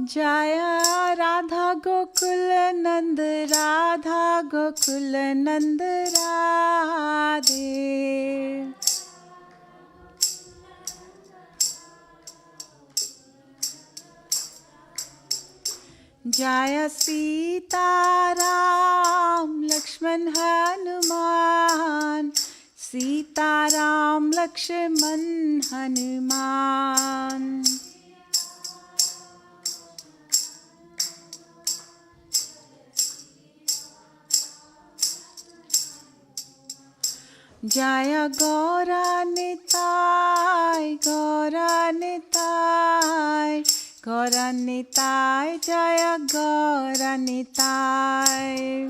Jaya Radha Gokul Nand Radha Gokul Nand Radhe. Jaya Sita Ram Lakshman Hanuman Sita Ram Lakshman Hanuman. Jaya Gaura Nitai, Gaura Nitai, Gaura Nitai, Jaya Gaura Nitai.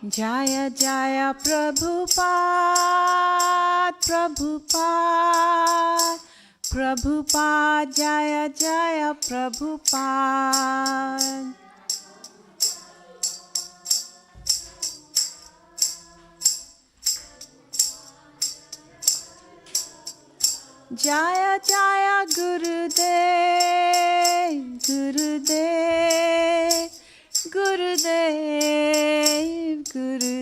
Jaya Jaya Prabhupada, Prabhupada. Prabhupada, Jaya Jaya Prabhupada. Jaya Jaya Gurudev, Gurudev, Gurudev, Gurudev.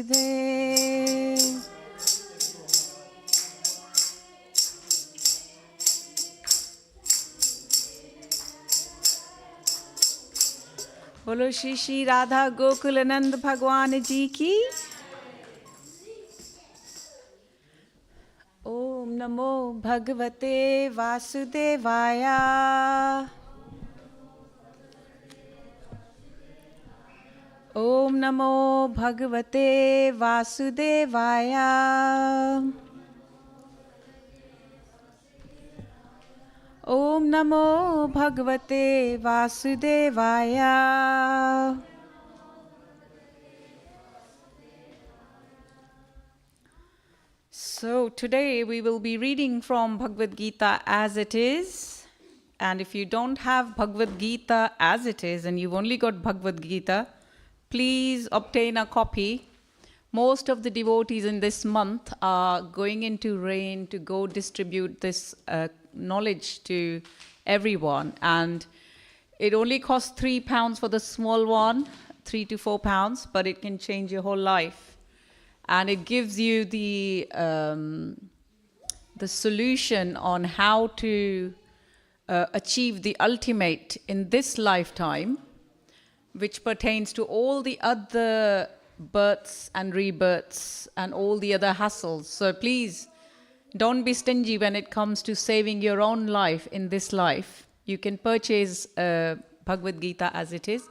बोलो श्री श्री राधा गोकुलानंद भगवान जी की। ओम नमो भगवते वासुदेवाय। ओम नमो भगवते वासुदेवाय। Om Namo Bhagavate Vasudevaya. So today we will be reading from Bhagavad Gita as it is. And if you don't have Bhagavad Gita as it is and you've only got Bhagavad Gita, please obtain a copy. Most of the devotees in this month are going into rain to go distribute this knowledge to everyone, and it only costs £3 for the small one, £3 to £4, but it can change your whole life, and it gives you the solution on how to achieve the ultimate in this lifetime, which pertains to all the other births and rebirths and all the other hassles. So please don't be stingy when it comes to saving your own life in this life. You can purchase Bhagavad Gita as it is.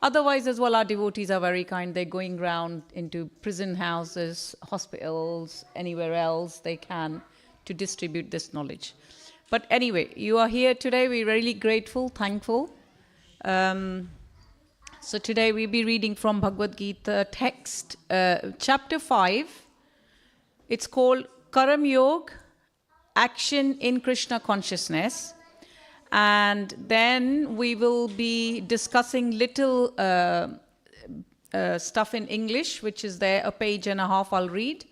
Otherwise as well, our devotees are very kind. They're going around into prison houses, hospitals, anywhere else they can to distribute this knowledge. But anyway, you are here today. We're really grateful, thankful. So today we'll be reading from Bhagavad Gita text, chapter 5. It's called Karam Yoga, Action in Krishna Consciousness. And then we will be discussing little stuff in English, which is there, a page and a half I'll read.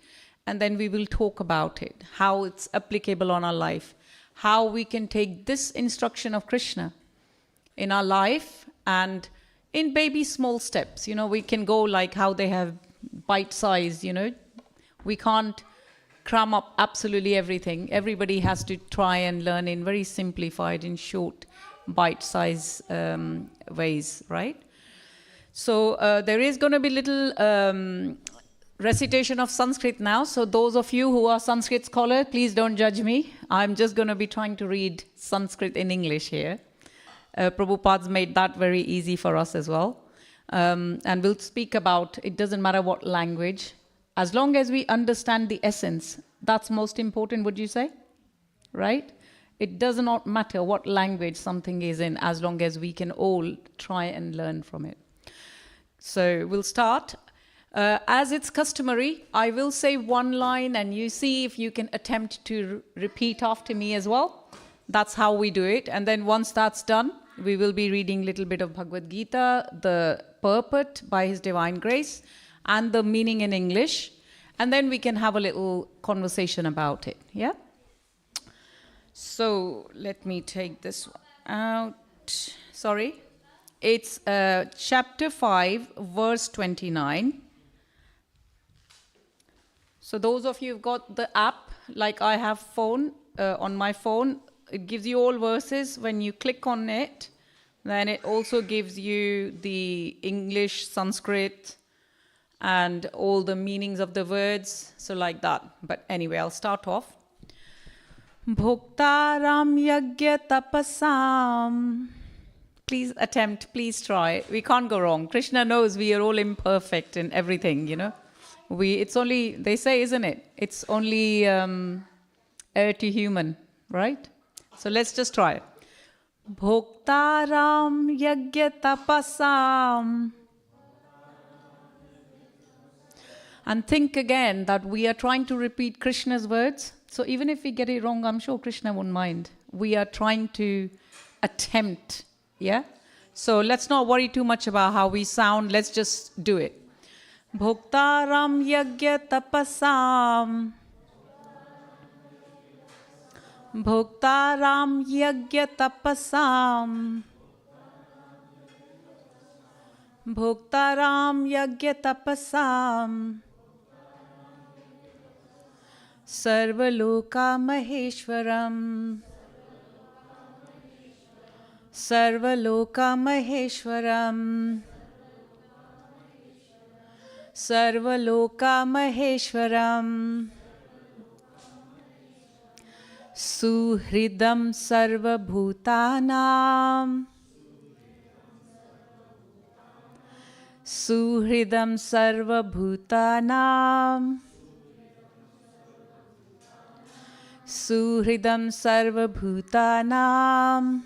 And then we will talk about it, how it's applicable on our life, how we can take this instruction of Krishna in our life and in baby small steps. We can go like how they have bite size, we can't cram up absolutely everything. Everybody has to try and learn in very simplified, in short, bite-size ways, right? So there is going to be little recitation of Sanskrit now. So those of you who are Sanskrit scholars, please don't judge me. I'm just going to be trying to read Sanskrit in English here. Prabhupada's made that very easy for us as well. And we'll speak about, it doesn't matter what language, as long as we understand the essence, that's most important, would you say? Right? It does not matter what language something is in, as long as we can all try and learn from it. So we'll start. As it's customary, I will say one line and you see if you can attempt to repeat after me as well. That's how we do it. And then once that's done, we will be reading a little bit of Bhagavad Gita, the purport by His Divine Grace, and the meaning in English. And then we can have a little conversation about it, yeah? So let me take this one out. Sorry. It's chapter 5, verse 29. So those of you who've got the app, like I have on my phone, it gives you all verses. When you click on it, then it also gives you the English, Sanskrit, and all the meanings of the words. So like that. But anyway, I'll start off. Bhoktaram yagya tapasam. Please attempt, please try. We can't go wrong. Krishna knows we are all imperfect in everything, you know. It's only, they say, isn't it? It's only air to human, right? So let's just try it. Bhoktaram yagya tapasam. And think again that we are trying to repeat Krishna's words. So even if we get it wrong, I'm sure Krishna won't mind. We are trying to attempt, yeah? So let's not worry too much about how we sound. Let's just do it. Bhoktaram yagya tapasam. Bhoktaram yagya tapasam. Bhoktaram yagya tapasam. Sarvaloka Maheshwaram. Sarvaloka Maheshwaram. Sarvaloka Maheshwaram. Suhridam Sarvabhutanam. Suhridam Sarvabhutanam. Suhridam Sarvabhutanam.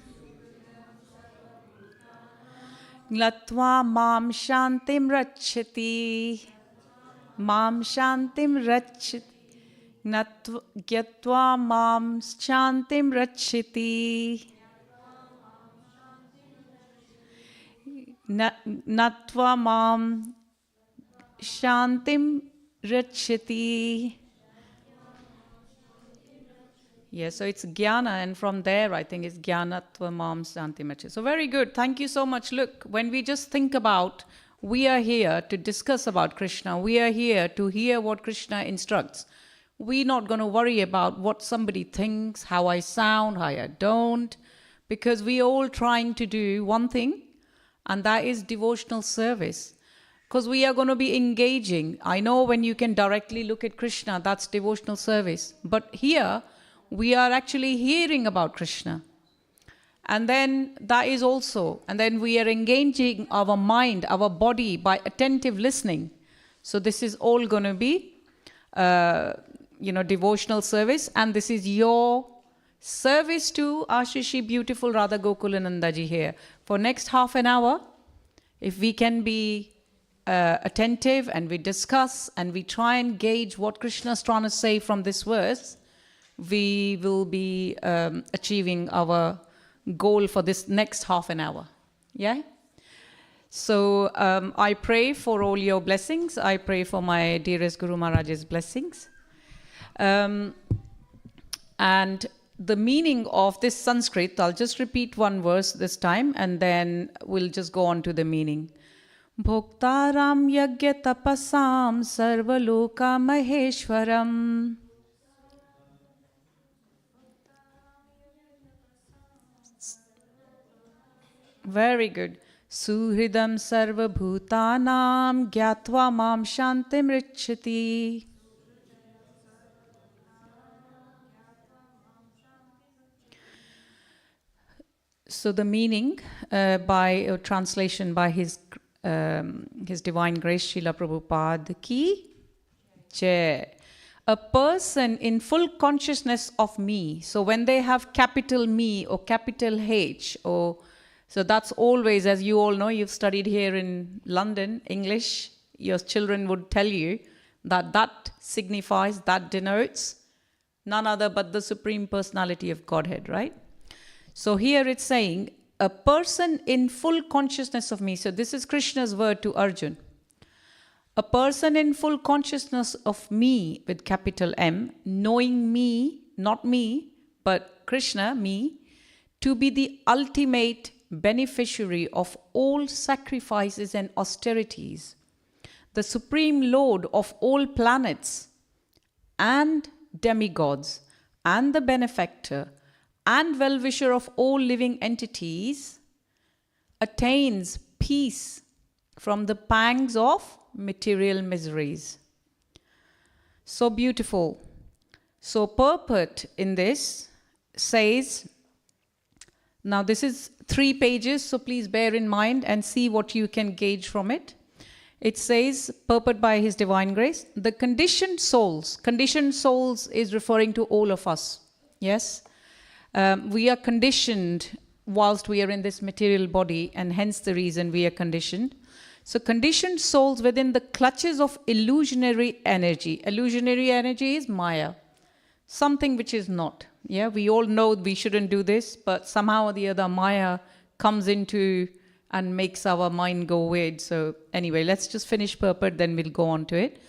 Gnatva mam shantim rachyati. Mam shantim rachyati. Gyatva mam shantim rachyati. Natva mam shantim rachyati. Yeah, so it's jnana, and from there I think it's jnanatva mam shantim rachyati. So very good. Thank you so much. Look, when we just think about, we are here to discuss about Krishna. We are here to hear what Krishna instructs. We're not going to worry about what somebody thinks, how I sound, how I don't, because we're all trying to do one thing, and that is devotional service. Because we are going to be engaging. I know when you can directly look at Krishna, that's devotional service. But here, we are actually hearing about Krishna. And then that is also, and then we are engaging our mind, our body by attentive listening. So this is all going to be, devotional service. And this is your service to Ashishi, beautiful Radha Gokulanandaji here. For next half an hour, if we can be attentive and we discuss and we try and gauge what Krishna is trying to say from this verse, we will be achieving our goal for this next half an hour. Yeah? So I pray for all your blessings. I pray for my dearest Guru Maharaj's blessings. And the meaning of this Sanskrit, I'll just repeat one verse this time and then we'll just go on to the meaning. Bhoktaram yagya tapasam sarvaloka maheshwaram. Very good. Suhridam sarvabhutanam gyatva mam shantim richati. So the meaning by translation by His Divine Grace Srila Prabhupada ki Jai. A person in full consciousness of me. So when they have capital me or capital H, or so that's always, as you all know, you've studied here in London, English, your children would tell you that that signifies, that denotes none other but the Supreme Personality of Godhead, right? So here it's saying, a person in full consciousness of me. So this is Krishna's word to Arjun. A person in full consciousness of me with capital M, knowing me, not me, but Krishna, me, to be the ultimate beneficiary of all sacrifices and austerities, the supreme lord of all planets and demigods, and the benefactor and well-wisher of all living entities, attains peace from the pangs of material miseries. So beautiful. So purport in this says, now this is 3 pages, so please bear in mind and see what you can gauge from it. It says, purport by His Divine Grace, the conditioned souls is referring to all of us, yes? We are conditioned whilst we are in this material body, and hence the reason we are conditioned. So conditioned souls within the clutches of illusionary energy. Illusionary energy is Maya, something which is not. Yeah, we all know we shouldn't do this, but somehow or the other Maya comes into and makes our mind go weird. So anyway, let's just finish purport, then we'll go on to it.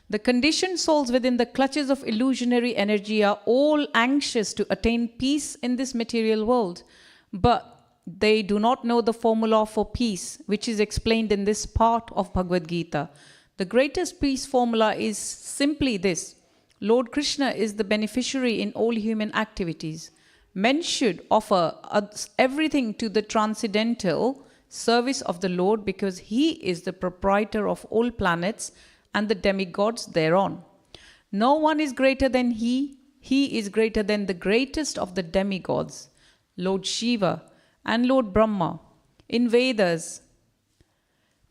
The conditioned souls within the clutches of illusionary energy are all anxious to attain peace in this material world, but they do not know the formula for peace, which is explained in this part of Bhagavad Gita. The greatest peace formula is simply this: Lord Krishna is the beneficiary in all human activities. Men should offer everything to the transcendental service of the Lord, because He is the proprietor of all planets and the demigods thereon. No one is greater than He. He is greater than the greatest of the demigods, Lord Shiva and Lord Brahma. In Vedas,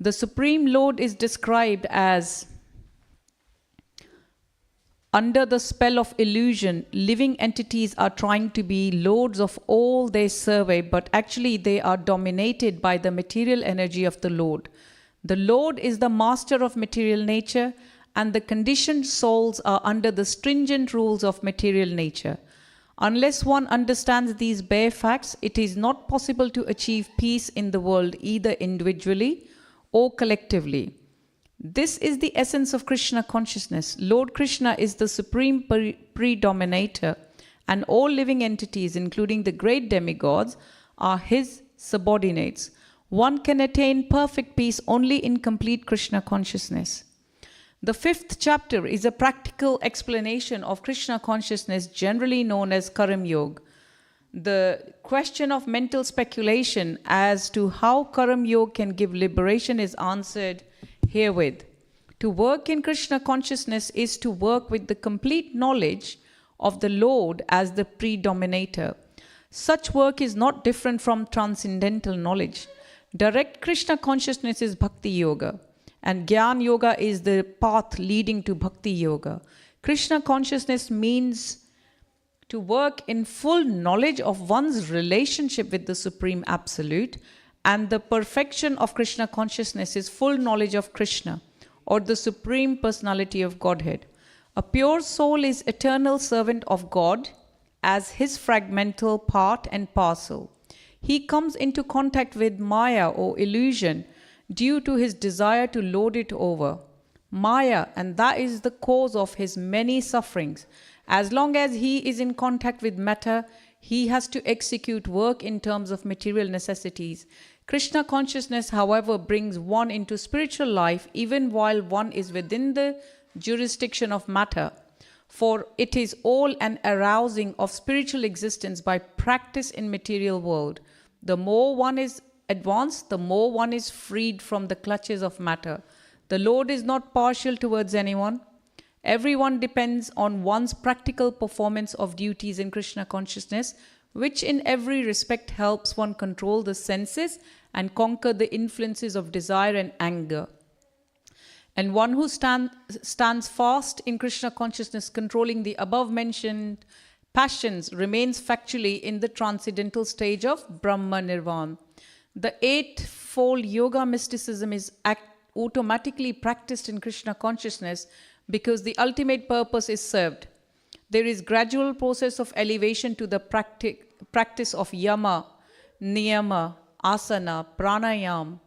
the Supreme Lord is described as, under the spell of illusion, living entities are trying to be lords of all they survey, but actually they are dominated by the material energy of the Lord. The Lord is the master of material nature, and the conditioned souls are under the stringent rules of material nature. Unless one understands these bare facts, it is not possible to achieve peace in the world, either individually or collectively. This is the essence of Krishna consciousness. Lord Krishna is the supreme predominator, and all living entities, including the great demigods, are His subordinates. One can attain perfect peace only in complete Krishna consciousness. The 5th chapter is a practical explanation of Krishna consciousness, generally known as Karam Yoga. The question of mental speculation as to how Karam Yoga can give liberation is answered herewith. To work in Krishna consciousness is to work with the complete knowledge of the Lord as the predominator. Such work is not different from transcendental knowledge. Direct Krishna consciousness is Bhakti Yoga, and Gyan Yoga is the path leading to Bhakti Yoga. Krishna consciousness means to work in full knowledge of one's relationship with the Supreme Absolute, and the perfection of Krishna consciousness is full knowledge of Krishna, or the Supreme Personality of Godhead. A pure soul is eternal servant of God as His fragmental part and parcel. He comes into contact with Maya or illusion due to his desire to lord it over. Maya, and that is the cause of his many sufferings. As long as he is in contact with matter, he has to execute work in terms of material necessities. Krishna consciousness, however, brings one into spiritual life even while one is within the jurisdiction of matter. For it is all an arousing of spiritual existence by practice in material world. The more one is advanced, the more one is freed from the clutches of matter. The Lord is not partial towards anyone. Everyone depends on one's practical performance of duties in Krishna consciousness, which in every respect helps one control the senses and conquer the influences of desire and anger. And one who stands fast in Krishna consciousness, controlling the above-mentioned passions, remains factually in the transcendental stage of Brahma Nirvana. The eightfold yoga mysticism is automatically practiced in Krishna consciousness because the ultimate purpose is served. There is gradual process of elevation to the practice of yama, niyama, asana, pranayam,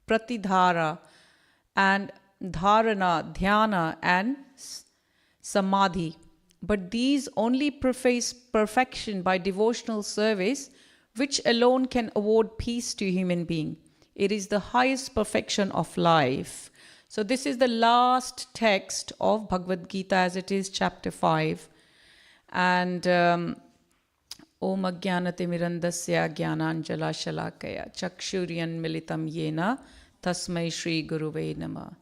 pratidhara, and dharana, dhyana, and samadhi. But these only preface perfection by devotional service, which alone can award peace to human being. It is the highest perfection of life. So this is the last text of Bhagavad Gita as it is, chapter 5. And Om Ajnanati Mirandasya Jnananjala Shalakaya Chakshuryan Militam Yena Tasmai Shri Guruve Nama.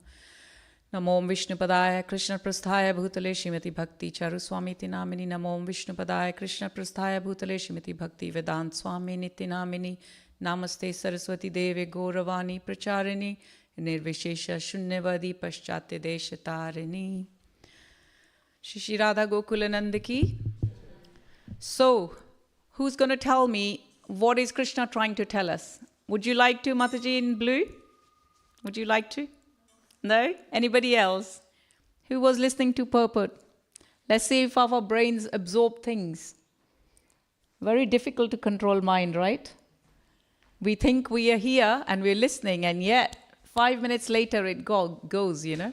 Namo Vishnupadaya Krishna Prasthaya Bhutale Shrimati Bhakti Charu Swami Tinamini. Namo Vishnupadaya Krishna Prasthaya Bhutale Shrimati Bhakti Vedant Swami Nitinamini. Namaste Saraswati Deve Gauravani Pracharini Nirvishesha Shunyavadi Paschate Deshatarini. Shri Radha Gokulananda ki. So, who's going to tell me what is Krishna trying to tell us? Would you like to, Mataji in blue? Would you like to? No? Anybody else? Who was listening to purport? Let's see if our brains absorb things. Very difficult to control mind, right? We think we are here and we're listening, and yet 5 minutes later it goes, you know.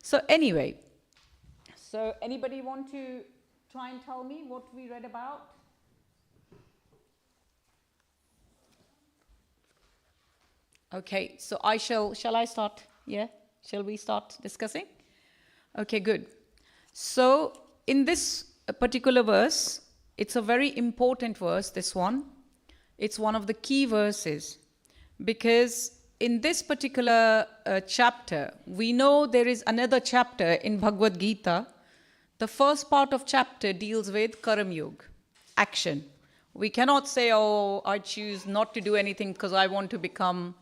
So anyway, so anybody want to try and tell me what we read about? Okay, so shall I start? Yeah? Shall we start discussing? Okay, good. So in this particular verse, it's a very important verse, this one. It's one of the key verses, because in this particular chapter, we know there is another chapter in Bhagavad Gita. The first part of chapter deals with Karam Yoga, action. We cannot say, oh, I choose not to do anything because I want to become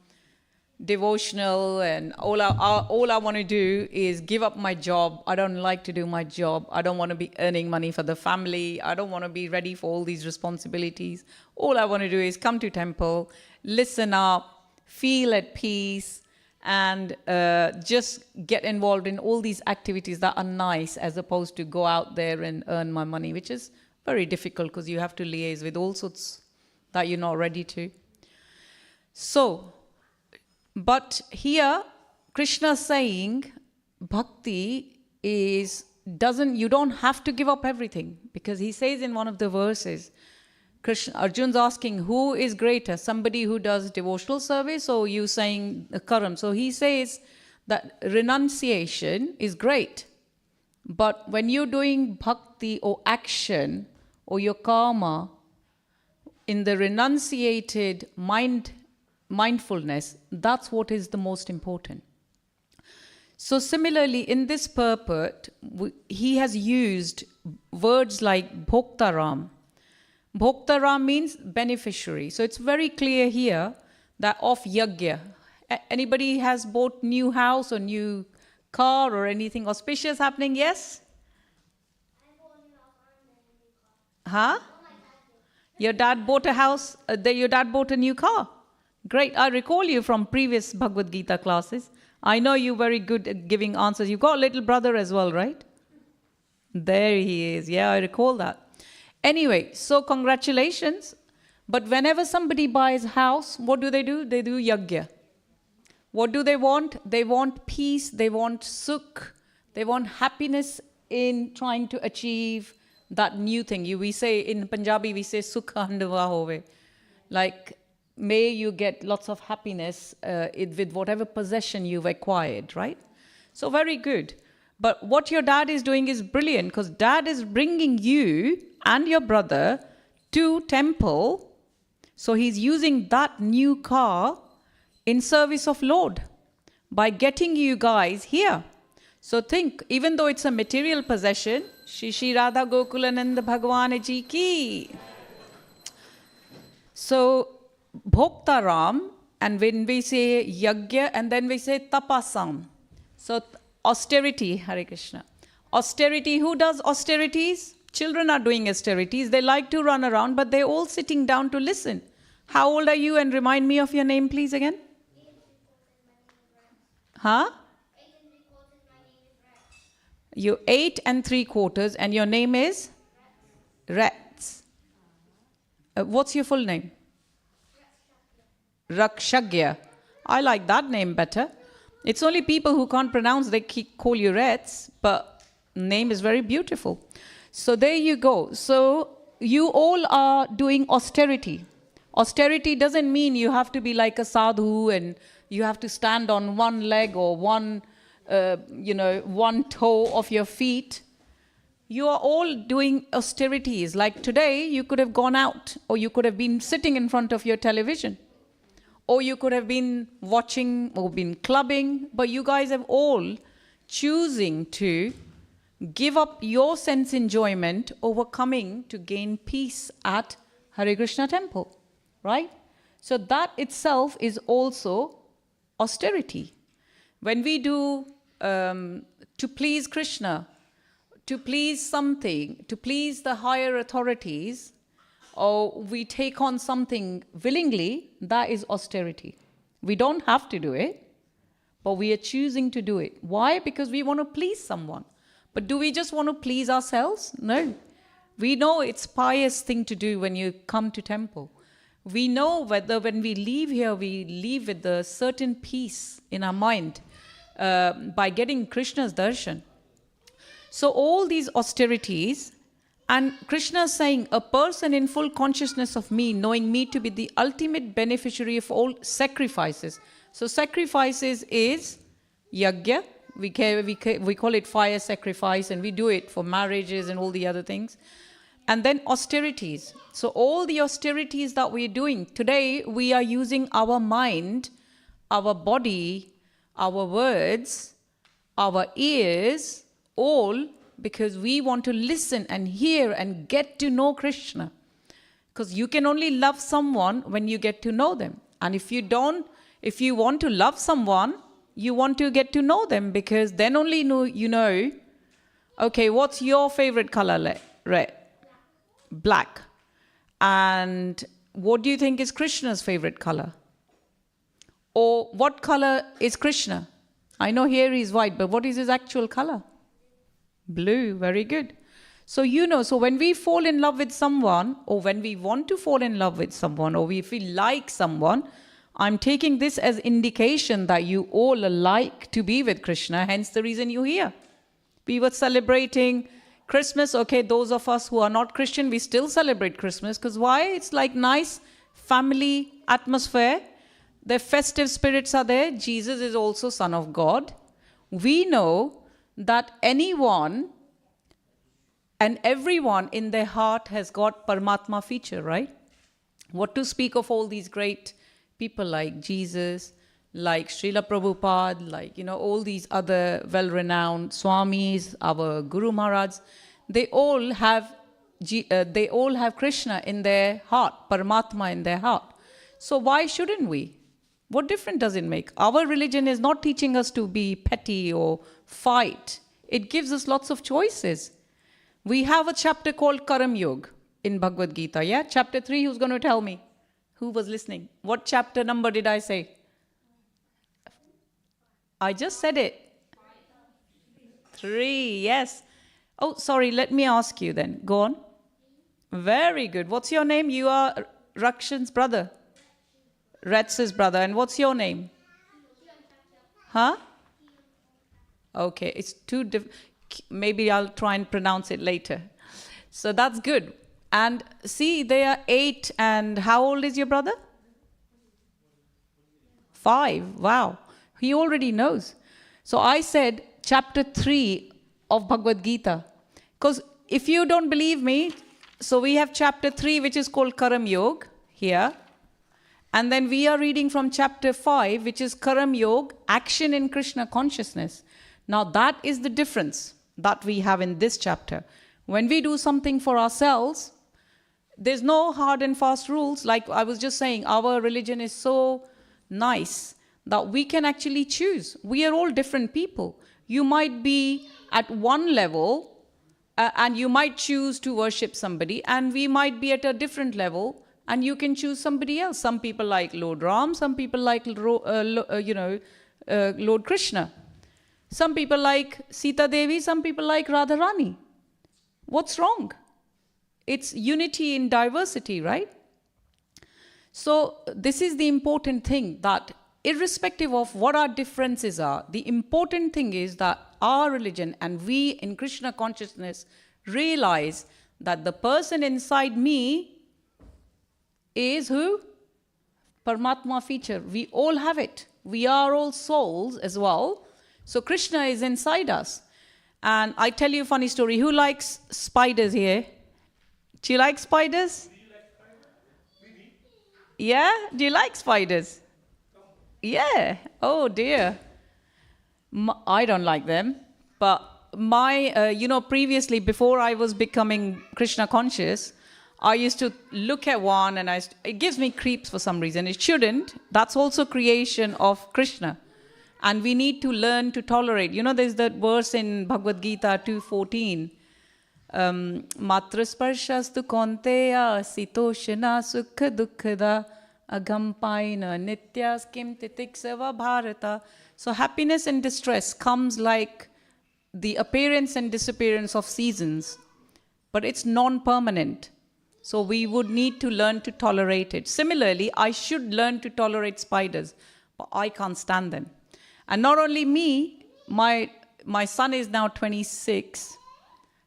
devotional, and all I want to do is give up my job. I don't like to do my job. I don't want to be earning money for the family. I don't want to be ready for all these responsibilities. All I want to do is come to temple, listen up, feel at peace, and just get involved in all these activities that are nice, as opposed to go out there and earn my money, which is very difficult because you have to liaise with all sorts that you're not ready to. So, but here, Krishna is saying, bhakti you don't have to give up everything. Because he says in one of the verses, Arjun's asking, who is greater? Somebody who does devotional service, or you saying karam? So he says that renunciation is great. But when you're doing bhakti or action or your karma, in the renunciated mindfulness, that's what is the most important. So similarly, in this purport, he has used words like bhoktaram. Bhoktaram means beneficiary. So it's very clear here that of yajna. Anybody has bought new house or new car or anything auspicious happening? Yes? Huh? Your dad bought a house, your dad bought a new car. Great. I recall you from previous Bhagavad Gita classes. I know you're very good at giving answers. You've got a little brother as well, right? There he is. Yeah, I recall that. Anyway, so congratulations. But whenever somebody buys a house, what do? They do yajna. What do they want? They want peace. They want sukh. They want happiness in trying to achieve that new thing. We say in Punjabi, we say sukha handwa hove. Like, may you get lots of happiness with whatever possession you've acquired, right? So very good. But what your dad is doing is brilliant, because dad is bringing you and your brother to temple. So he's using that new car in service of Lord by getting you guys here. So think, even though it's a material possession, Shri Radha Gokulananda Bhagwan Ji ki. So Bhoktaram, and when we say yajna, and then we say tapasam. So austerity, Hare Krishna. Austerity, who does austerities? Children are doing austerities. They like to run around, but they're all sitting down to listen. How old are you? And remind me of your name, please, again. Huh? 8 and 3/4, and your name is? Rex. What's your full name? Rakshagya. I like that name better. It's only people who can't pronounce, they call you Reds, but name is very beautiful. So there you go. So you all are doing austerity. Austerity doesn't mean you have to be like a sadhu and you have to stand on one leg or one toe of your feet. You are all doing austerities. Like today, you could have gone out, or you could have been sitting in front of your television, or you could have been watching or been clubbing, but you guys have all choosing to give up your sense enjoyment over coming to gain peace at Hare Krishna temple, right? So that itself is also austerity. When we do to please Krishna, to please something, to please the higher authorities, or we take on something willingly, that is austerity. We don't have to do it, but we are choosing to do it. Why? Because we want to please someone. But do we just want to please ourselves? No. We know it's a pious thing to do when you come to temple. We know whether when we leave here, we leave with a certain peace in our mind by getting Krishna's darshan. So all these austerities, and Krishna is saying, a person in full consciousness of me, knowing me to be the ultimate beneficiary of all sacrifices. So sacrifices is yajna. We call it fire sacrifice, and we do it for marriages and all the other things. And then austerities. So all the austerities that we're doing, today we are using our mind, our body, our words, our ears, all because we want to listen and hear and get to know Krishna. Because you can only love someone when you get to know them. And if you want to love someone, you want to get to know them, because then only you know, okay, what's your favorite color? Red. Black. And what do you think is Krishna's favorite color? Or what color is Krishna? I know here he's white, but what is his actual color? Blue. Very good. So so when we fall in love with someone, or when we want to fall in love with someone, or we feel like someone, I'm taking this as indication that you all like to be with Krishna, hence the reason you're here. We were celebrating Christmas. Okay, those of us who are not Christian, we still celebrate Christmas. Because why? It's like nice family atmosphere. The festive spirits are there. Jesus is also Son of God. We know that anyone and everyone in their heart has got Paramatma feature, right? What to speak of all these great people like Jesus, like Srila Prabhupada, like, all these other well-renowned Swamis, our Guru Maharaj, they all have Krishna in their heart, Paramatma in their heart. So why shouldn't we? What difference does it make? Our religion is not teaching us to be petty or fight. It gives us lots of choices. We have a chapter called Karam Yoga in Bhagavad Gita, yeah? Chapter 3, who's going to tell me? Who was listening? What chapter number did I say? I just said it. 3, yes. Oh, sorry, let me ask you then. Go on. Very good. What's your name? You are Rakshan's brother. Retz's brother. And what's your name? Huh? Okay, it's too maybe I'll try and pronounce it later. So that's good. And see, they are 8. And how old is your brother? 5. Wow. He already knows. So I said chapter 3 of Bhagavad Gita. Because if you don't believe me, so we have chapter 3, which is called Karam Yoga here. And then we are reading from chapter 5, which is Karam Yoga, action in Krishna consciousness. Now that is the difference that we have in this chapter. When we do something for ourselves, there's no hard and fast rules. Like I was just saying, our religion is so nice that we can actually choose. We are all different people. You might be at one level and you might choose to worship somebody, and we might be at a different level and you can choose somebody else. Some people like Lord Ram, some people like Lord Krishna. Some people like Sita Devi, some people like Radharani. What's wrong? It's unity in diversity, right? So this is the important thing, that irrespective of what our differences are, the important thing is that our religion and we in Krishna consciousness realize that the person inside me is who? Paramatma feature. We all have it. We are all souls as well. So Krishna is inside us. And I tell you a funny story. Who likes spiders here? Do you like spiders? Yeah? Do you like spiders? Yeah. Oh dear. I don't like them. But previously, before I was becoming Krishna conscious, I used to look at one and it gives me creeps for some reason. It shouldn't. That's also creation of Krishna. And we need to learn to tolerate. There's that verse in Bhagavad Gita 2:14. Matrasparshastu konteya sitoshana sukha dukkhada agampaina nityas kim titiksava bharata. So happiness and distress comes like the appearance and disappearance of seasons. But it's non-permanent. So we would need to learn to tolerate it. Similarly, I should learn to tolerate spiders, but I can't stand them. And not only me, my son is now 26,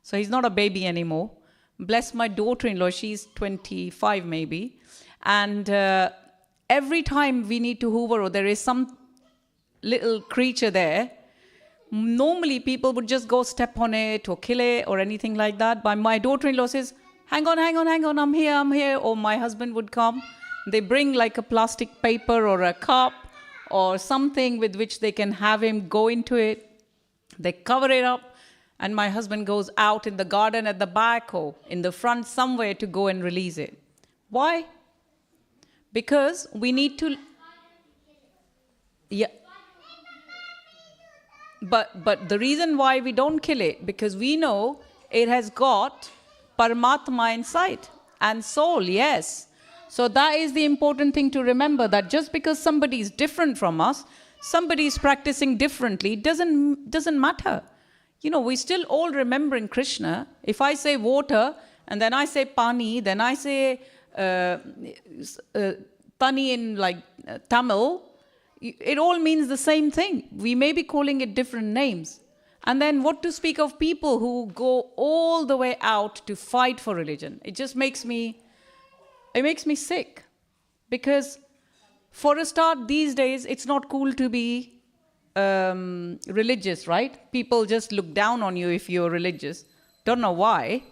so he's not a baby anymore. Bless my daughter-in-law, she's 25 maybe. And every time we need to hoover or there is some little creature there, normally people would just go step on it or kill it or anything like that. But my daughter-in-law says, hang on, I'm here. Or my husband would come. They bring like a plastic paper or a cup or something with which they can have him go into it. They cover it up, and my husband goes out in the garden at the back or in the front somewhere to go and release it. Why? Because we need to... Yeah. But the reason why we don't kill it, because we know it has got Paramatma inside and soul, yes. So that is the important thing to remember, that just because somebody is different from us, somebody is practicing differently, doesn't matter. We still all remember in Krishna. If I say water, and then I say pani, then I say tani in Tamil, it all means the same thing. We may be calling it different names. And then what to speak of people who go all the way out to fight for religion? It just makes me sick. Because for a start, these days, it's not cool to be religious, right? People just look down on you if you're religious. Don't know why.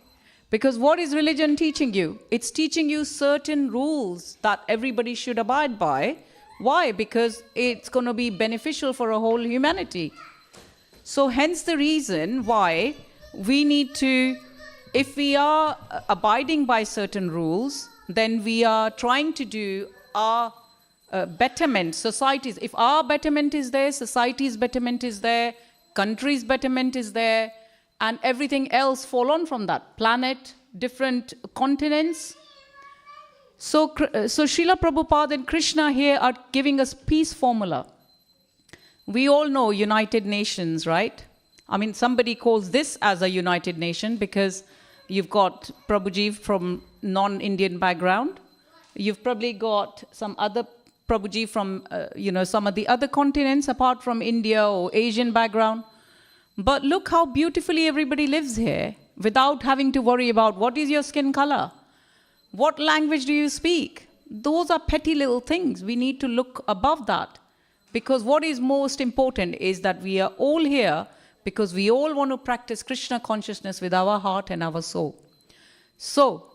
Because what is religion teaching you? It's teaching you certain rules that everybody should abide by. Why? Because it's going to be beneficial for a whole humanity. So hence the reason why we need to, if we are abiding by certain rules, then we are trying to do our betterment, societies. If our betterment is there, society's betterment is there, country's betterment is there, and everything else fall on from that. Planet, different continents. So Srila Prabhupada and Krishna here are giving us peace formula. We all know United Nations, right? I mean, somebody calls this as a United Nation because you've got Prabhuji from non-Indian background. You've probably got some other Prabhuji from, some of the other continents apart from India or Asian background. But look how beautifully everybody lives here without having to worry about what is your skin color, what language do you speak. Those are petty little things. We need to look above that. Because what is most important is that we are all here because we all want to practice Krishna consciousness with our heart and our soul. So,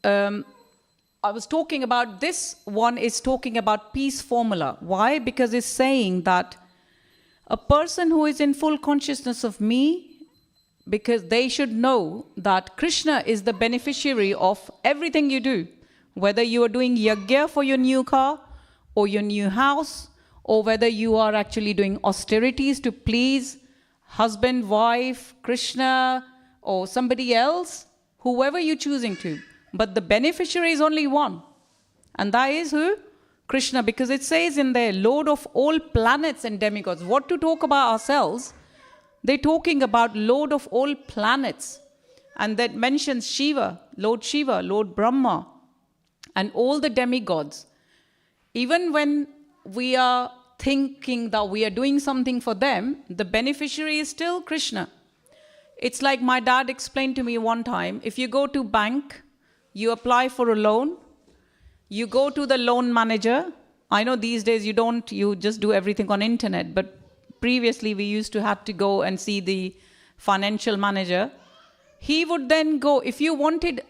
I was talking about this one is talking about peace formula. Why? Because it's saying that a person who is in full consciousness of me, because they should know that Krishna is the beneficiary of everything you do. Whether you are doing yajna for your new car, or your new house, or whether you are actually doing austerities to please husband, wife, Krishna, or somebody else, whoever you're choosing to. But the beneficiary is only one. And that is who? Krishna, because it says in there, Lord of all planets and demigods. What to talk about ourselves? They're talking about Lord of all planets. And that mentions Shiva, Lord Brahma, and all the demigods. Even when we are thinking that we are doing something for them, the beneficiary is still Krishna. It's like my dad explained to me one time, if you go to bank, you apply for a loan, you go to the loan manager. I know these days you just do everything on internet, but previously we used to have to go and see the financial manager. He would then go, if you wanted,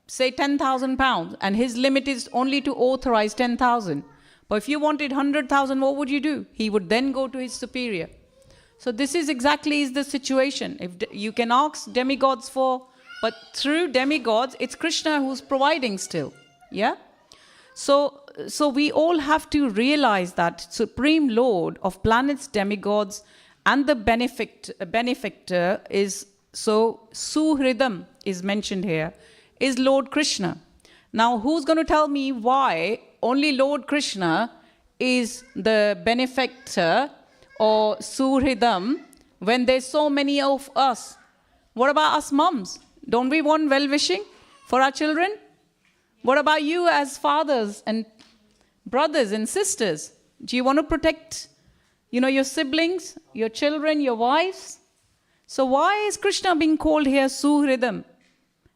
say 10,000 pounds, and his limit is only to authorize 10,000. But if you wanted 100,000, what would you do? He would then go to his superior. So this is exactly the situation. If you can ask demigods for, but through demigods, it's Krishna who's providing still. Yeah? So we all have to realize that Supreme Lord of planets, demigods, and the benefactor is, so Suhridam is mentioned here, is Lord Krishna. Now, who's going to tell me why only Lord Krishna is the benefactor or Suhridam when there's so many of us? What about us mums? Don't we want well-wishing for our children? What about you as fathers and brothers and sisters? Do you want to protect, your siblings, your children, your wives? So why is Krishna being called here Suhridam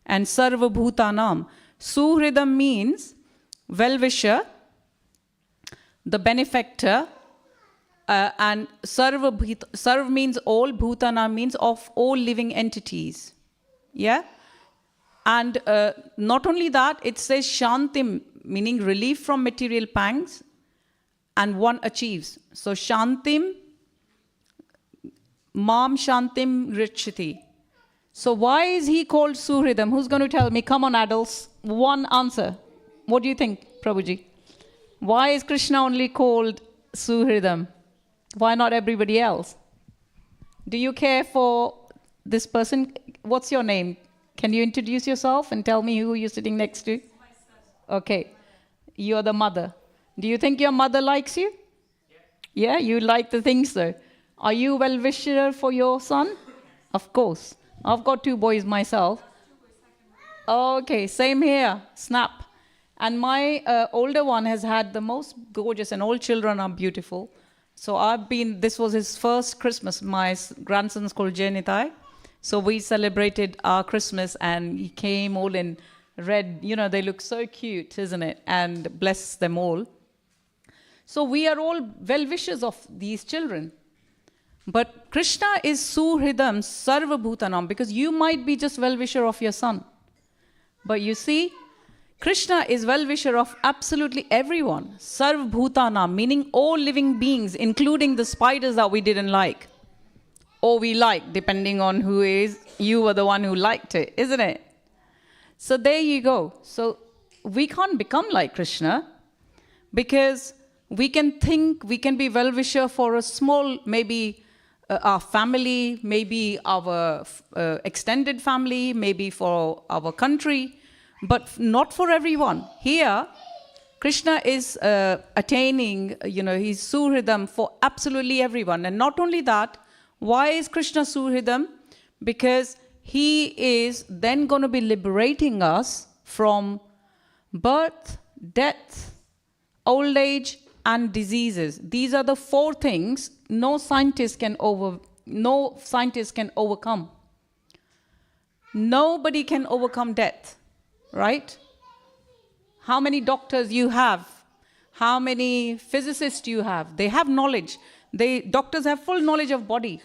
and Sarva Bhutanam? Suhridam means well-wisher, the benefactor, and Sarva means all, Bhutana means of all living entities. Yeah? And not only that, it says Shantim, meaning relief from material pangs, and one achieves. So Shantim, Mam Shantim Richiti. So why is he called Suhridam? Who's going to tell me? Come on, adults. One answer. What do you think, Prabhuji? Why is Krishna only called Suhridam? Why not everybody else? Do you care for this person? What's your name? Can you introduce yourself and tell me who you're sitting next to? My son. Okay. You're the mother. Do you think your mother likes you? Yeah, you like the things though. Are you well-wisher for your son? Of course. I've got 2 boys myself. Okay, same here. Snap. And my older one has had the most gorgeous, and all children are beautiful. So this was his first Christmas. My grandson's called Janitai. So we celebrated our Christmas, and he came all in red. They look so cute, isn't it? And bless them all. So we are all well-wishers of these children. But Krishna is Suhridam Sarva Bhutanam, because you might be just well-wisher of your son. But you see, Krishna is well-wisher of absolutely everyone. Sarva Bhutanam, meaning all living beings, including the spiders that we didn't like. Or we like, depending on who is. You were the one who liked it, isn't it? So there you go. So we can't become like Krishna, because we can think, we can be well-wisher for a small, maybe our family, maybe our extended family, maybe for our country, but not for everyone. Here, Krishna is attaining, he's Suhridam for absolutely everyone. And not only that, why is Krishna Suhridam? Because he is then going to be liberating us from birth, death, old age, and diseases. These are the 4 things no scientist can overcome. Nobody can overcome death, right? How many doctors you have? How many physicists you have? They have knowledge. Doctors have full knowledge of body,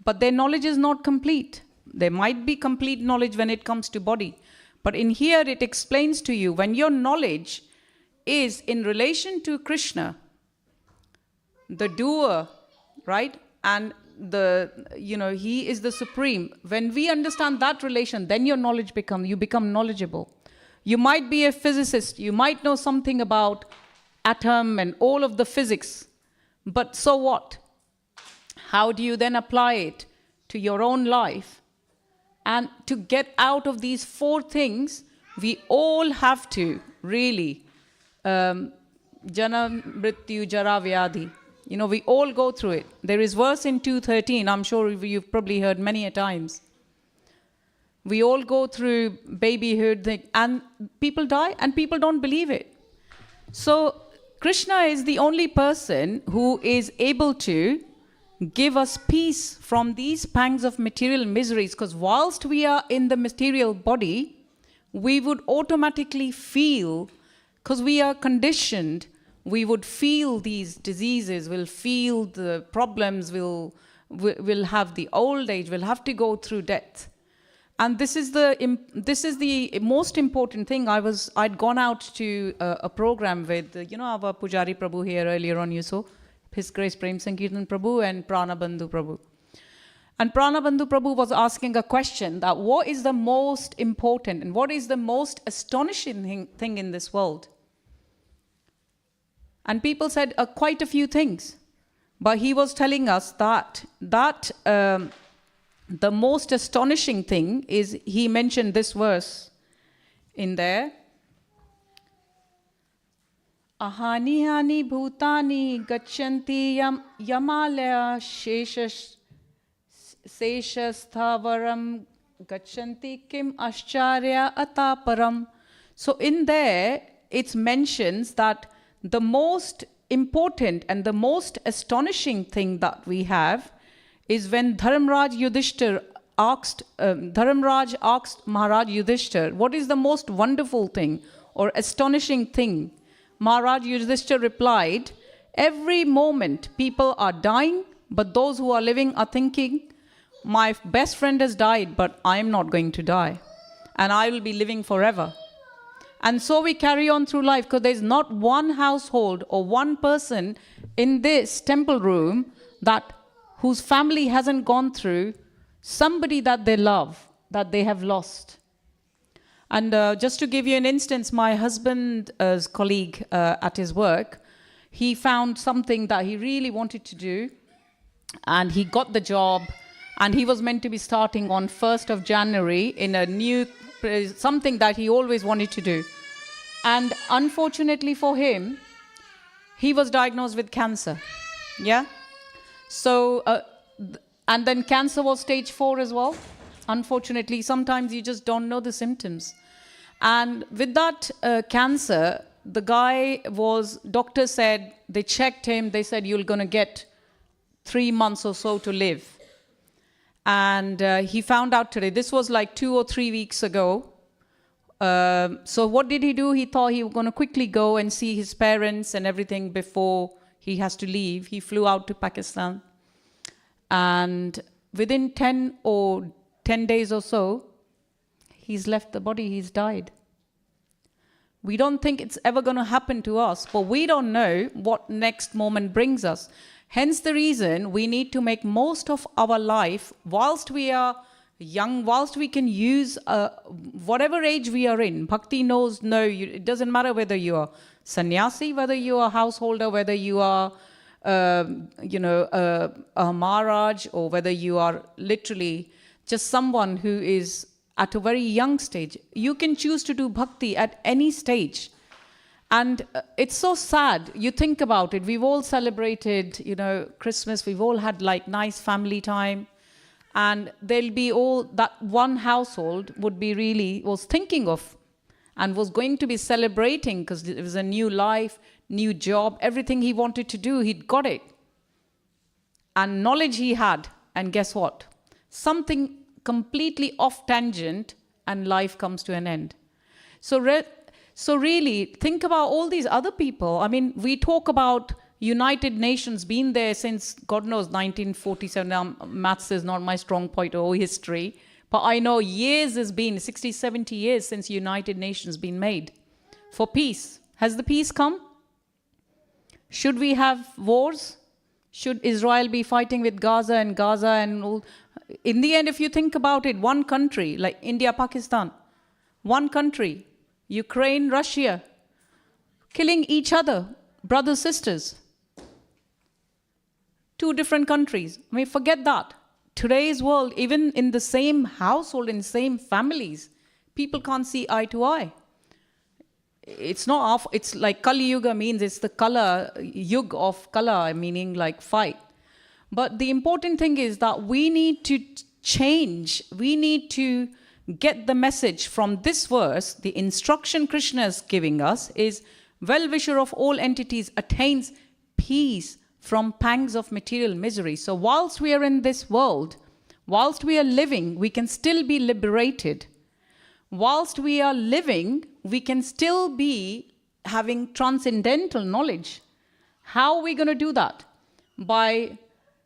but their knowledge is not complete. There might be complete knowledge when it comes to body, but in here it explains to you when your knowledge is in relation to Krishna, the doer, right? And he is the supreme. When we understand that relation, then your knowledge you become knowledgeable. You might be a physicist, you might know something about atom and all of the physics, but so what? How do you then apply it to your own life? And to get out of these 4 things, we all have to really Jana Mrityu Jara Vyadhi. We all go through it. There is verse in 2:13, I'm sure you've probably heard many a times. We all go through babyhood, and people die, and people don't believe it. So Krishna is the only person who is able to give us peace from these pangs of material miseries, because whilst we are in the material body, we would automatically feel, because we are conditioned, we would feel these diseases, we'll feel the problems, we'll have the old age, we'll have to go through death. And this is the most important thing. I'd gone out to a program with, our Pujari Prabhu here earlier on, you saw, His Grace Prem Sankirtan Prabhu and Pranabandhu Prabhu. And Pranabandhu Prabhu was asking a question that what is the most important and what is the most astonishing thing in this world? And people said quite a few things. But he was telling us that the most astonishing thing is, he mentioned this verse in there. Ahani hani bhutani gachanti yamalaya seshasthavaram gachanti kim ascharya ataparam. So in there, it mentions that the most important and the most astonishing thing that we have is when Dharamraj asked Maharaj Yudhishthir, what is the most wonderful thing or astonishing thing? Maharaj Yudhishthir replied, every moment people are dying, but those who are living are thinking, my best friend has died, but I am not going to die. And I will be living forever. And so we carry on through life, because there's not one household or one person in this temple room whose family hasn't gone through somebody that they love, that they have lost. And just to give you an instance, my husband's colleague at his work, he found something that he really wanted to do, and he got the job, and he was meant to be starting on 1st of January in a new, something that he always wanted to do. And unfortunately for him, he was diagnosed with cancer. Yeah? So, and then cancer was stage 4 as well. Unfortunately, sometimes you just don't know the symptoms. And with that cancer, the guy doctor said, they checked him, they said, you're going to get 3 months or so to live. And he found out today, this was like 2 or 3 weeks ago. So what did he do? He thought he was going to quickly go and see his parents and everything before he has to leave. He flew out to Pakistan. And within 10 days or so, he's left the body, he's died. We don't think it's ever going to happen to us, but we don't know what next moment brings us. Hence the reason we need to make most of our life whilst we are young, whilst we can use whatever age we are in. Bhakti knows, it doesn't matter whether you are sannyasi, whether you are householder, whether you are a Maharaj, or whether you are literally just someone who is at a very young stage. You can choose to do bhakti at any stage. And it's so sad. You think about it. We've all celebrated, Christmas. We've all had like nice family time. And there'll be that one household was thinking of and was going to be celebrating, because it was a new life, new job, everything he wanted to do, he'd got it. And knowledge he had, and guess what? Something completely off tangent, and life comes to an end. So really, think about all these other people. I mean, we talk about United Nations being there since, God knows, 1947. Now, maths is not my strong point, or history. But I know years has been, 60, 70 years since United Nations been made for peace. Has the peace come? Should we have wars? Should Israel be fighting with Gaza and all? In the end, if you think about it, one country, like India, Pakistan, one country, Ukraine, Russia, killing each other, brothers, sisters. 2 different countries. I mean, forget that. Today's world, even in the same household, in the same families, people can't see eye to eye. It's like Kali Yuga means it's the color, yug of color, meaning like fight. But the important thing is that we need to change. We need to get the message from this verse. The instruction Krishna is giving us is, well-wisher of all entities, attains peace from pangs of material misery. So whilst we are in this world, whilst we are living, we can still be liberated. Whilst we are living, we can still be having transcendental knowledge. How are we going to do that? By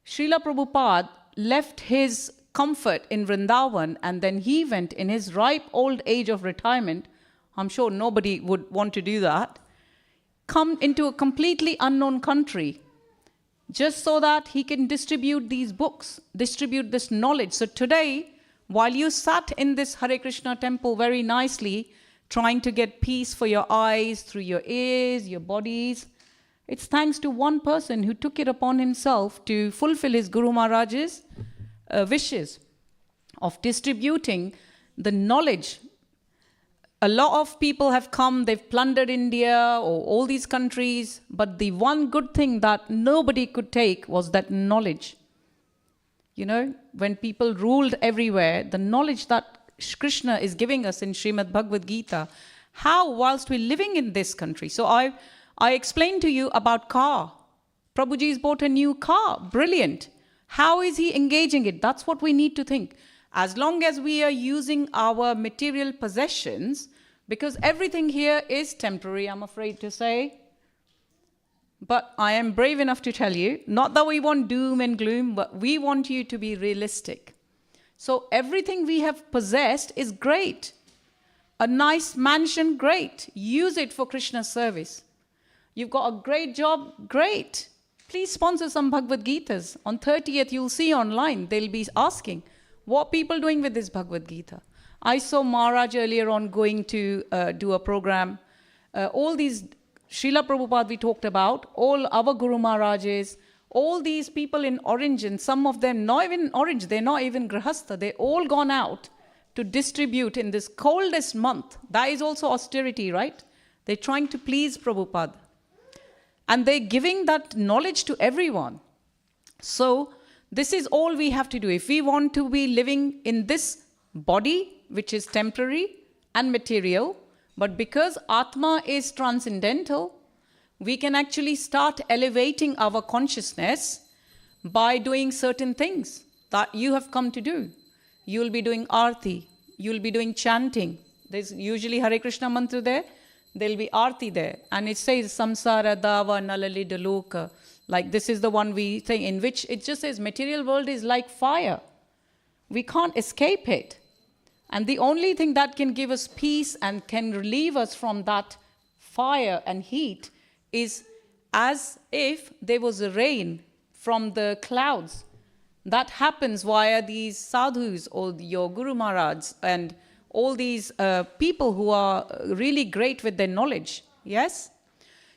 Srila Prabhupada left his comfort in Vrindavan, and then he went in his ripe old age of retirement. I'm sure nobody would want to do that. Come into a completely unknown country just so that he can distribute these books, distribute this knowledge. So today, while you sat in this Hare Krishna temple very nicely, trying to get peace for your eyes, through your ears, your bodies, it's thanks to one person who took it upon himself to fulfill his Guru Maharaj's wishes of distributing the knowledge. A lot of people have come, they've plundered India or all these countries, but the one good thing that nobody could take was that knowledge. You know, when people ruled everywhere, the knowledge that Krishna is giving us in Srimad Bhagavad Gita, how whilst we're living in this country. So I explained to you about car. Prabhuji's bought a new car, brilliant. How is he engaging it? That's what we need to think. As long as we are using our material possessions, because everything here is temporary, I'm afraid to say. But I am brave enough to tell you, not that we want doom and gloom, but we want you to be realistic. So everything we have possessed is great. A nice mansion, great. Use it for Krishna's service. You've got a great job, great. Please sponsor some Bhagavad Gitas. On 30th, you'll see online, they'll be asking, what are people doing with this Bhagavad Gita? I saw Maharaj earlier on going to do a program. All these, Srila Prabhupada we talked about, all our Guru Maharajas, all these people in Orange, and some of them not even in Orange, they're not even Grahastha, they're all gone out to distribute in this coldest month. That is also austerity, right? They're trying to please Prabhupada. And they're giving that knowledge to everyone. So this is all we have to do. If we want to be living in this body, which is temporary and material, but because Atma is transcendental, we can actually start elevating our consciousness by doing certain things that you have come to do. You will be doing arti, you will be doing chanting. There's usually Hare Krishna mantra there, there'll be arti there. And it says, samsara dava nalalida loka. Like this is the one we think, in which it just says material world is like fire. We can't escape it. And the only thing that can give us peace and can relieve us from that fire and heat is as if there was a rain from the clouds. That happens via these sadhus or your Guru Maharaj and all these people who are really great with their knowledge. Yes?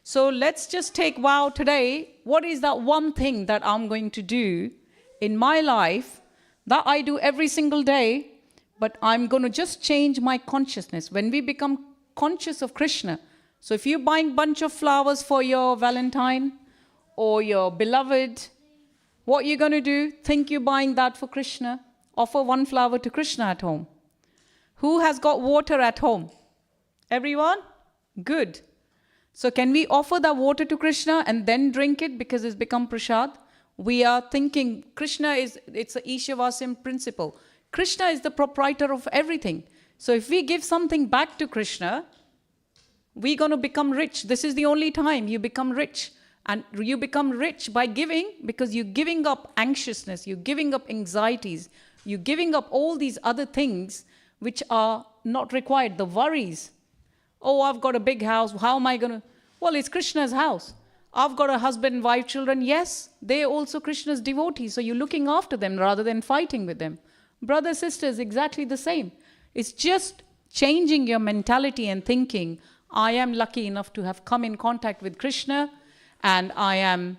So let's just take wow today. What is that one thing that I'm going to do in my life that I do every single day, but I'm going to just change my consciousness. When we become conscious of Krishna, so if you're buying a bunch of flowers for your Valentine or your beloved, what you're going to do, think you're buying that for Krishna, offer one flower to Krishna at home. Who has got water at home? Everyone? Good. So can we offer the water to Krishna and then drink it because it's become prasad? We are thinking Krishna it's a Ishavasim principle. Krishna is the proprietor of everything. So if we give something back to Krishna, we're going to become rich. This is the only time you become rich. And you become rich by giving because you're giving up anxiousness, you're giving up anxieties, you're giving up all these other things which are not required, the worries. Oh, I've got a big house, how am I going to... Well, it's Krishna's house. I've got a husband, wife, children. Yes, they're also Krishna's devotees, so you're looking after them rather than fighting with them. Brothers, sisters, exactly the same. It's just changing your mentality and thinking, I am lucky enough to have come in contact with Krishna, and I am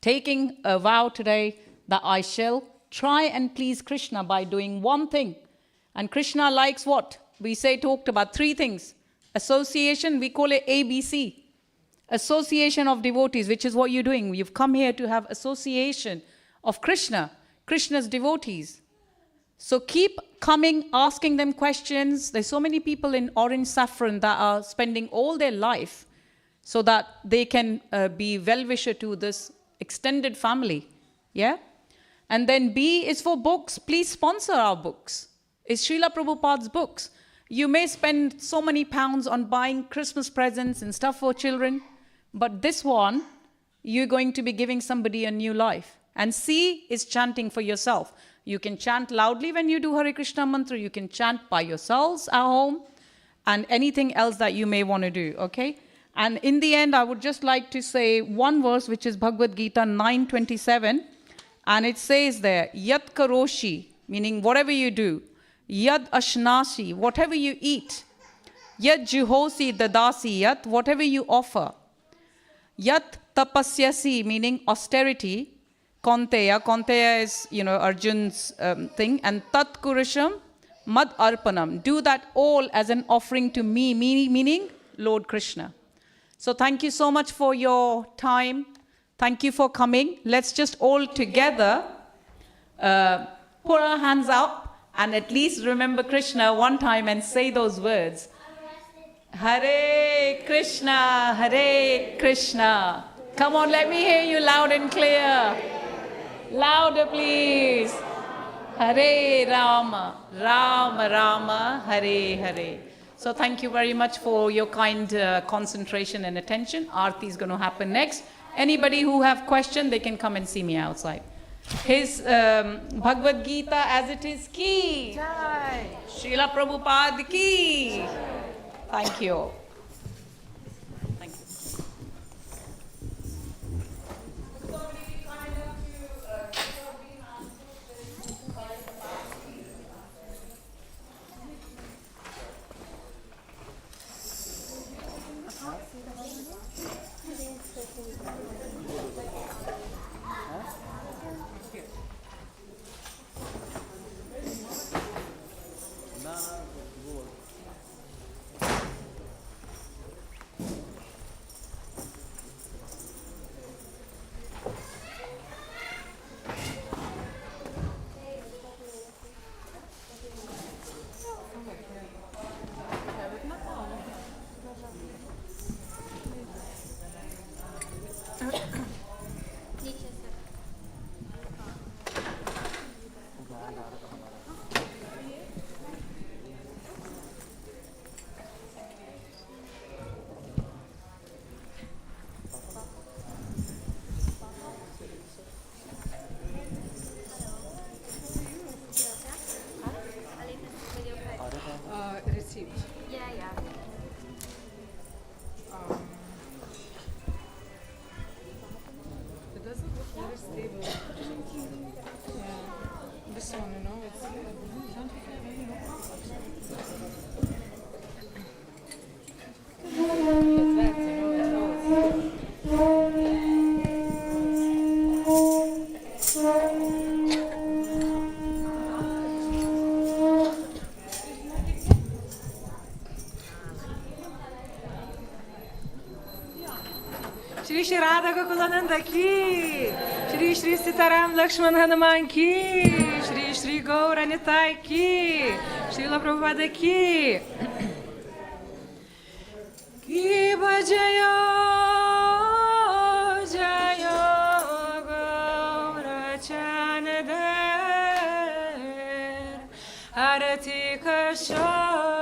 taking a vow today that I shall try and please Krishna by doing one thing. And Krishna likes what? We talked about 3 things. Association, we call it ABC. Association of devotees, which is what you're doing. You've come here to have association of Krishna, Krishna's devotees. So keep coming, asking them questions. There's so many people in Orange Saffron that are spending all their life so that they can be well-wisher to this extended family. Yeah? And then B is for books. Please sponsor our books. It's Srila Prabhupada's books. You may spend so many pounds on buying Christmas presents and stuff for children, but this one, you're going to be giving somebody a new life. And C is chanting for yourself. You can chant loudly when you do Hare Krishna mantra. You can chant by yourselves at home and anything else that you may want to do, okay? And in the end, I would just like to say one verse, which is Bhagavad Gita 9:27. And it says there, Yat karoshi, meaning whatever you do. Yad ashnasi, whatever you eat. Yad juhosi dadasi, yat, whatever you offer. Yat tapasyasi, meaning austerity. Konteya, Konteya is, Arjun's thing. And tat kurisham mad arpanam. Do that all as an offering to me, meaning Lord Krishna. So thank you so much for your time. Thank you for coming. Let's just all together put our hands up and at least remember Krishna one time and say those words. Hare Krishna, Hare Krishna. Come on, let me hear you loud and clear. Louder, please. Hare Rama, Rama Rama, Hare Hare. So thank you very much for your kind concentration and attention. Aarti is going to happen next. Anybody who have question, they can come and see me outside. His Bhagavad Gita as it is ki. Jai. Srila Prabhupada ki. Thank you. Thank you. Received. Yeah. It doesn't look very stable. Yeah. This one, it's don't you feel very Shri Shri Radha Gokulananda ki, Shri Shri Sitaram Lakshman Hanuman ki, Shri Shri Gaura Nitai ki, Srila Prabhupada ki. Ki bhajayo jayo Gaura Chanadar Arati Kashobha.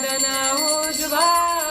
Gagan Ujjwal